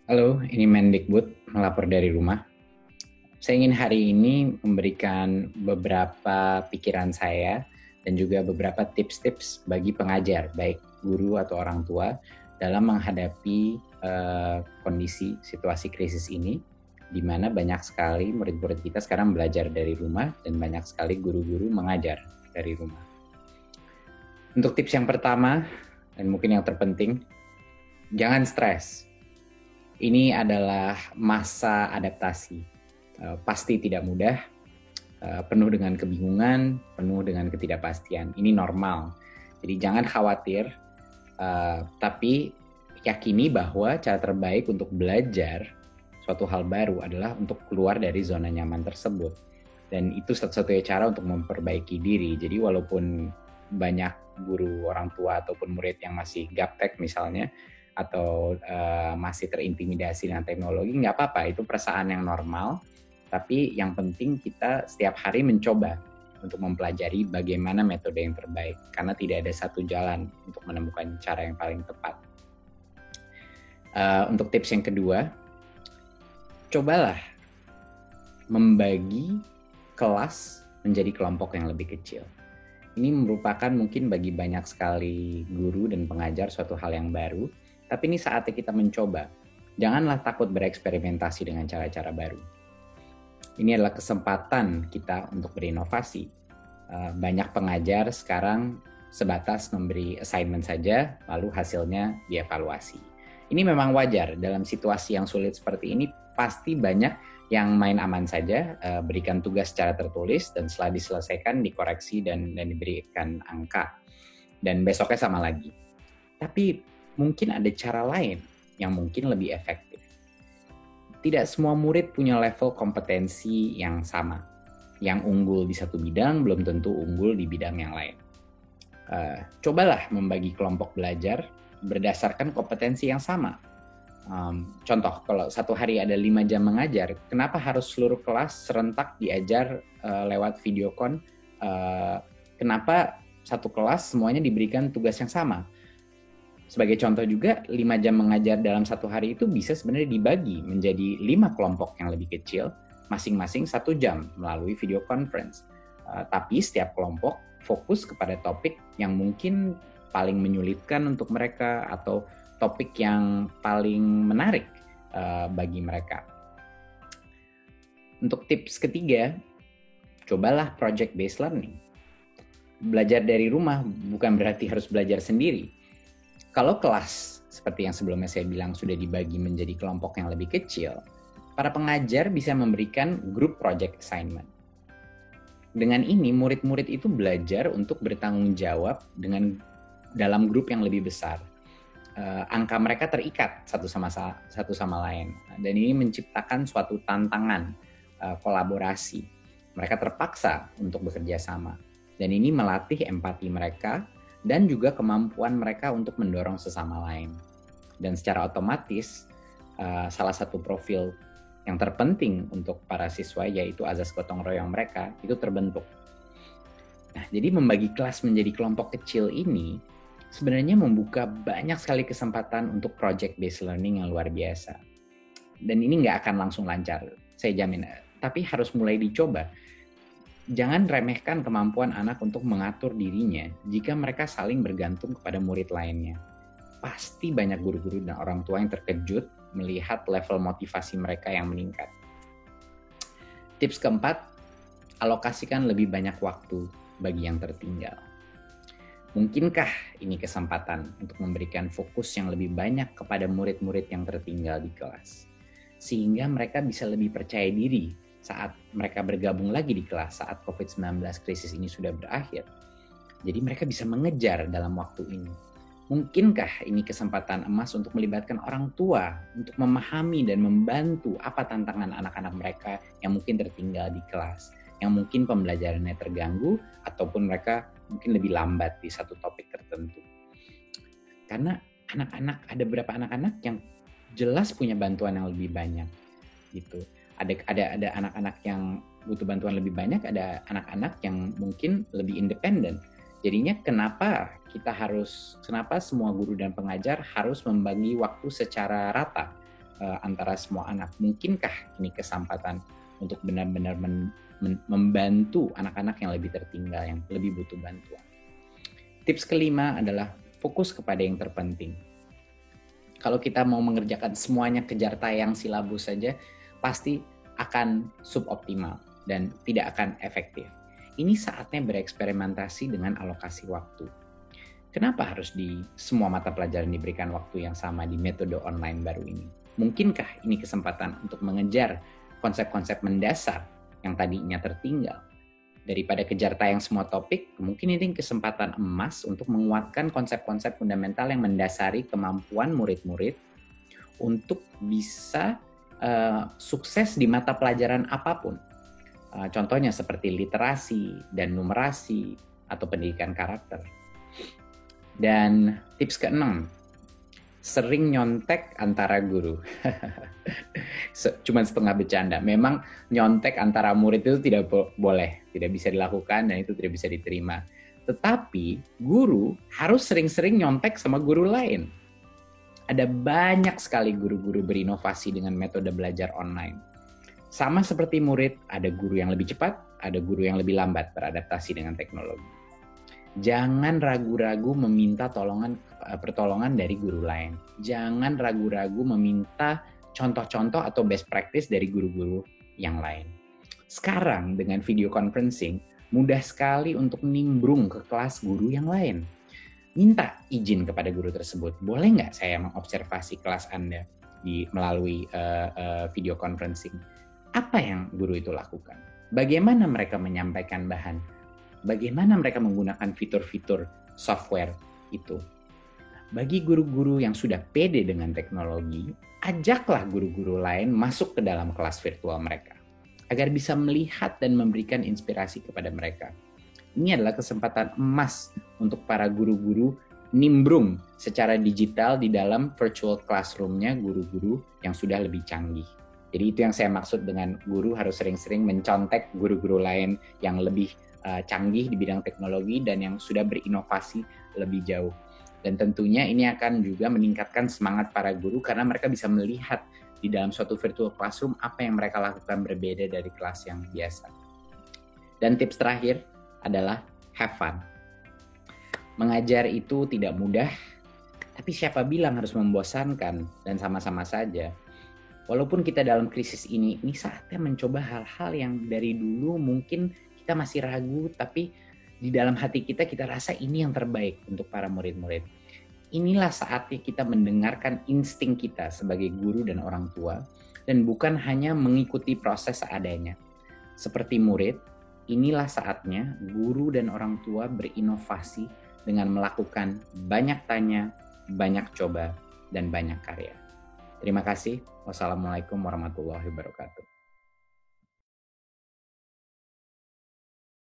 Halo, ini Mendikbud melapor dari rumah. Saya ingin hari ini memberikan beberapa pikiran saya dan juga beberapa tips-tips bagi pengajar, baik guru atau orang tua, dalam menghadapi kondisi situasi krisis ini, di mana banyak sekali murid-murid kita sekarang belajar dari rumah dan banyak sekali guru-guru mengajar dari rumah. Untuk tips yang pertama, dan mungkin yang terpenting, jangan stres. Ini adalah masa adaptasi. Pasti tidak mudah, penuh dengan kebingungan, penuh dengan ketidakpastian. Ini normal. Jadi jangan khawatir, tapi yakini bahwa cara terbaik untuk belajar suatu hal baru adalah untuk keluar dari zona nyaman tersebut. Dan itu satu-satunya cara untuk memperbaiki diri. Jadi walaupun banyak guru, orang tua, ataupun murid yang masih gaptek misalnya, atau masih terintimidasi dengan teknologi, nggak apa-apa, itu perasaan yang normal. Tapi yang penting kita setiap hari mencoba untuk mempelajari bagaimana metode yang terbaik, karena tidak ada satu jalan untuk menemukan cara yang paling tepat. Untuk tips yang kedua, cobalah membagi kelas menjadi kelompok yang lebih kecil. Ini merupakan mungkin bagi banyak sekali guru dan pengajar suatu hal yang baru, tapi ini saatnya kita mencoba. Janganlah takut bereksperimentasi dengan cara-cara baru. Ini adalah kesempatan kita untuk berinovasi. Banyak pengajar sekarang sebatas memberi assignment saja, lalu hasilnya dievaluasi. Ini memang wajar, dalam situasi yang sulit seperti ini, pasti banyak yang main aman saja, berikan tugas secara tertulis, dan setelah diselesaikan, dikoreksi, dan diberikan angka. Dan besoknya sama lagi. Tapi mungkin ada cara lain yang mungkin lebih efektif. Tidak semua murid punya level kompetensi yang sama. Yang unggul di satu bidang belum tentu unggul di bidang yang lain. Cobalah membagi kelompok belajar berdasarkan kompetensi yang sama. Contoh, kalau satu hari ada 5 jam mengajar, kenapa harus seluruh kelas serentak diajar lewat videocon? Kenapa satu kelas semuanya diberikan tugas yang sama? Sebagai contoh juga, 5 jam mengajar dalam satu hari itu bisa sebenarnya dibagi menjadi 5 kelompok yang lebih kecil, masing-masing 1 jam melalui video conference. Tapi setiap kelompok fokus kepada topik yang mungkin paling menyulitkan untuk mereka atau topik yang paling menarik bagi mereka. Untuk tips ketiga, cobalah project-based learning. Belajar dari rumah bukan berarti harus belajar sendiri. Kalau kelas, seperti yang sebelumnya saya bilang, sudah dibagi menjadi kelompok yang lebih kecil, para pengajar bisa memberikan group project assignment. Dengan ini, murid-murid itu belajar untuk bertanggung jawab dalam grup yang lebih besar. Angka mereka terikat satu sama lain. Dan ini menciptakan suatu tantangan kolaborasi. Mereka terpaksa untuk bekerja sama. Dan ini melatih empati mereka dan juga kemampuan mereka untuk mendorong sesama lain. Dan secara otomatis, salah satu profil yang terpenting untuk para siswa, yaitu azas gotong royong mereka, itu terbentuk. Nah, jadi membagi kelas menjadi kelompok kecil ini sebenarnya membuka banyak sekali kesempatan untuk project-based learning yang luar biasa. Dan ini nggak akan langsung lancar, saya jamin. Tapi harus mulai dicoba. Jangan remehkan kemampuan anak untuk mengatur dirinya jika mereka saling bergantung kepada murid lainnya. Pasti banyak guru-guru dan orang tua yang terkejut melihat level motivasi mereka yang meningkat. Tips keempat, alokasikan lebih banyak waktu bagi yang tertinggal. Mungkinkah ini kesempatan untuk memberikan fokus yang lebih banyak kepada murid-murid yang tertinggal di kelas, sehingga mereka bisa lebih percaya diri saat mereka bergabung lagi di kelas saat COVID-19 krisis ini sudah berakhir. Jadi mereka bisa mengejar dalam waktu ini. Mungkinkah ini kesempatan emas untuk melibatkan orang tua untuk memahami dan membantu apa tantangan anak-anak mereka yang mungkin tertinggal di kelas, yang mungkin pembelajarannya terganggu ataupun mereka mungkin lebih lambat di satu topik tertentu. Karena ada beberapa anak-anak yang jelas punya bantuan yang lebih banyak gitu. Ada anak-anak yang butuh bantuan lebih banyak, ada anak-anak yang mungkin lebih independen. Jadinya kenapa semua guru dan pengajar harus membagi waktu secara rata? antara semua anak. Mungkinkah ini kesempatan untuk benar-benar membantu anak-anak yang lebih tertinggal, yang lebih butuh bantuan? Tips kelima adalah fokus kepada yang terpenting. Kalau kita mau mengerjakan semuanya kejar tayang silabus saja, pasti akan suboptimal dan tidak akan efektif. Ini saatnya bereksperimentasi dengan alokasi waktu. Kenapa harus di semua mata pelajaran diberikan waktu yang sama di metode online baru ini? Mungkinkah ini kesempatan untuk mengejar konsep-konsep mendasar yang tadinya tertinggal? Daripada kejar tayang semua topik, mungkin ini kesempatan emas untuk menguatkan konsep-konsep fundamental yang mendasari kemampuan murid-murid untuk bisa sukses di mata pelajaran apapun. Contohnya seperti literasi dan numerasi atau pendidikan karakter. Dan tips keenam, sering nyontek antara guru. Cuman setengah bercanda. Memang nyontek antara murid itu tidak boleh, tidak bisa dilakukan dan itu tidak bisa diterima. Tetapi guru harus sering-sering nyontek sama guru lain. Ada banyak sekali guru-guru berinovasi dengan metode belajar online. Sama seperti murid, ada guru yang lebih cepat, ada guru yang lebih lambat beradaptasi dengan teknologi. Jangan ragu-ragu meminta pertolongan dari guru lain. Jangan ragu-ragu meminta contoh-contoh atau best practice dari guru-guru yang lain. Sekarang dengan video conferencing, mudah sekali untuk nimbrung ke kelas guru yang lain. Minta izin kepada guru tersebut. Boleh nggak saya mengobservasi kelas Anda melalui video conferencing? Apa yang guru itu lakukan? Bagaimana mereka menyampaikan bahan? Bagaimana mereka menggunakan fitur-fitur software itu? Bagi guru-guru yang sudah pede dengan teknologi, ajaklah guru-guru lain masuk ke dalam kelas virtual mereka, agar bisa melihat dan memberikan inspirasi kepada mereka. Ini adalah kesempatan emas untuk para guru-guru nimbrung secara digital di dalam virtual classroom-nya guru-guru yang sudah lebih canggih. Jadi itu yang saya maksud dengan guru harus sering-sering mencontek guru-guru lain yang lebih canggih di bidang teknologi dan yang sudah berinovasi lebih jauh. Dan tentunya ini akan juga meningkatkan semangat para guru karena mereka bisa melihat di dalam suatu virtual classroom apa yang mereka lakukan berbeda dari kelas yang biasa. Dan tips terakhir adalah have fun. Mengajar itu tidak mudah, tapi siapa bilang harus membosankan dan sama-sama saja. Walaupun kita dalam krisis ini saatnya mencoba hal-hal yang dari dulu mungkin kita masih ragu, tapi di dalam hati kita rasa ini yang terbaik untuk para murid-murid. Inilah saatnya kita mendengarkan insting kita sebagai guru dan orang tua, dan bukan hanya mengikuti proses seadanya. Seperti murid, inilah saatnya guru dan orang tua berinovasi dengan melakukan banyak tanya, banyak coba, dan banyak karya. Terima kasih. Wassalamualaikum warahmatullahi wabarakatuh.